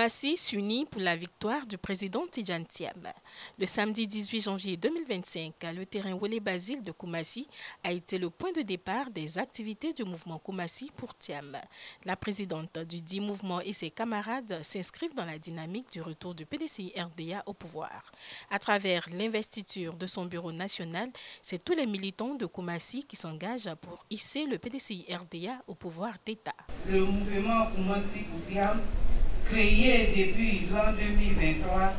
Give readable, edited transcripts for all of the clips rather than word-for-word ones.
Koumassi s'unit pour la victoire du président Tidjane Thiam. Le samedi 18 janvier 2025, le terrain Wole Basile de Koumassi a été le point de départ des activités du mouvement Koumassi pour Thiam. La présidente du dit mouvement et ses camarades s'inscrivent dans la dynamique du retour du PDCI-RDA au pouvoir. À travers l'investiture de son bureau national, c'est tous les militants de Koumassi qui s'engagent pour hisser le PDCI-RDA au pouvoir d'État. Le mouvement Koumassi pour Thiam, créé depuis l'an 2023,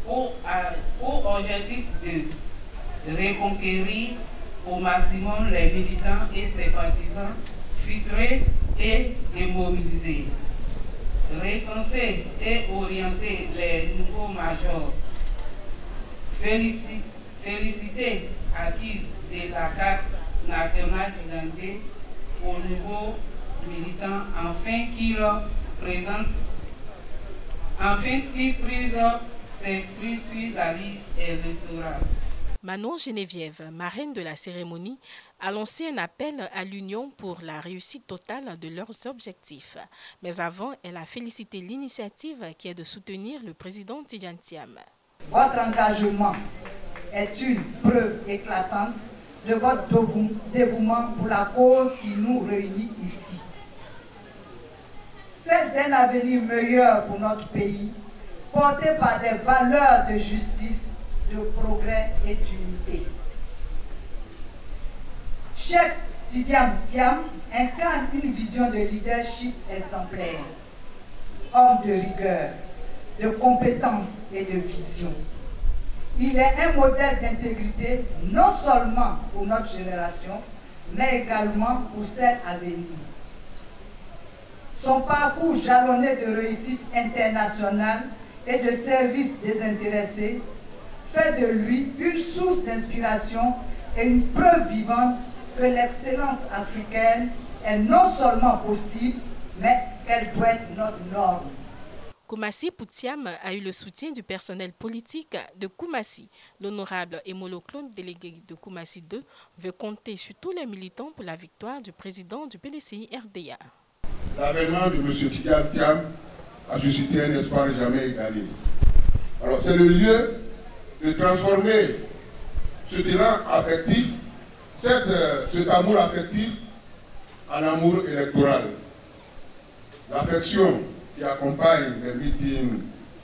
au objectif de reconquérir au maximum les militants et ses partisans, filtrer et démobiliser, recenser et orienter les nouveaux majors, féliciter acquise de la carte nationale d'identité aux nouveaux militants afin qu'ils présentent s'inscrit sur la liste électorale. Manon Geneviève, marraine de la cérémonie, a lancé un appel à l'union pour la réussite totale de leurs objectifs. Mais avant, elle a félicité l'initiative qui est de soutenir le président Tidjane Thiam. Votre engagement est une preuve éclatante de votre dévouement pour la cause qui nous réunit ici. Celle d'un avenir meilleur pour notre pays, porté par des valeurs de justice, de progrès et d'unité. Cheikh Tidjane Thiam incarne une vision de leadership exemplaire, homme de rigueur, de compétence et de vision. Il est un modèle d'intégrité non seulement pour notre génération, mais également pour celle à venir. Son parcours jalonné de réussite internationale et de services désintéressés fait de lui une source d'inspiration et une preuve vivante que l'excellence africaine est non seulement possible, mais qu'elle doit être notre norme. Koumassi pour Thiam a eu le soutien du personnel politique de Koumassi. L'honorable Emolo Claude, délégué de Koumassi 2, veut compter sur tous les militants pour la victoire du président du PDCI-RDA. L'avènement de M. Tidjane Thiam a suscité un espoir jamais égalé. Alors c'est le lieu de transformer ce terrain affectif, cet amour affectif, en amour électoral. L'affection qui accompagne les meetings,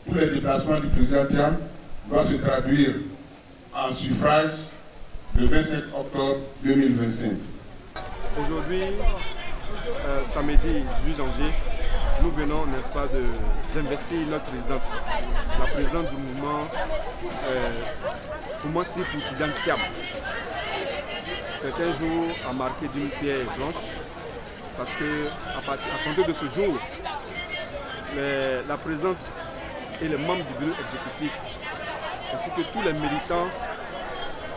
tous les déplacements du président Thiam doit se traduire en suffrage le 27 octobre 2025. Aujourd'hui, samedi 18 janvier, nous venons, n'est-ce pas, d'investir notre présidente, la présidente du mouvement Koumassi pour Tidjane Thiam. C'est un jour à marquer d'une pierre blanche, parce qu'à compter de ce jour, la présidente et les membres du bureau exécutif, ainsi que tous les militants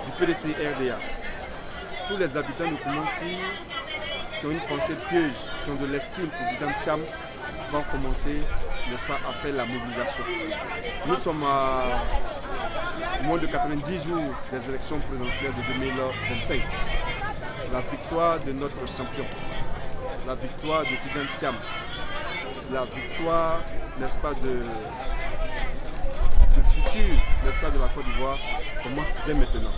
du PDCI-RDA, tous les habitants de Koumassi qui ont une pensée pieuse, qui ont de l'estime pour Tidjane Thiam, vont commencer, n'est-ce pas, à faire la mobilisation. Nous sommes à moins de 90 jours des élections présidentielles de 2025. La victoire de notre champion, la victoire de Tidjane Thiam, la victoire, n'est-ce pas, de futur, n'est-ce pas, de la Côte d'Ivoire commence dès maintenant.